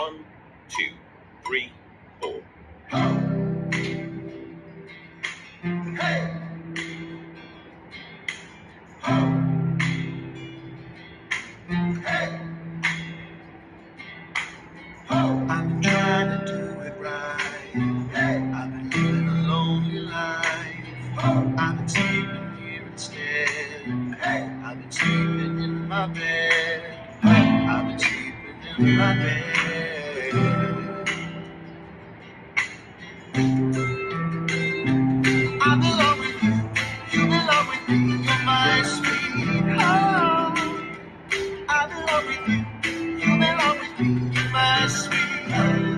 1, 2, 3, 4. I've been trying to do it right. I've been living a lonely life. I've been sleeping here instead. I've been sleeping in my bed. I've been sleeping in my bed. I belong with you. You belong with me. You're my sweetheart. I belong with you. You belong with me. You're my sweetheart.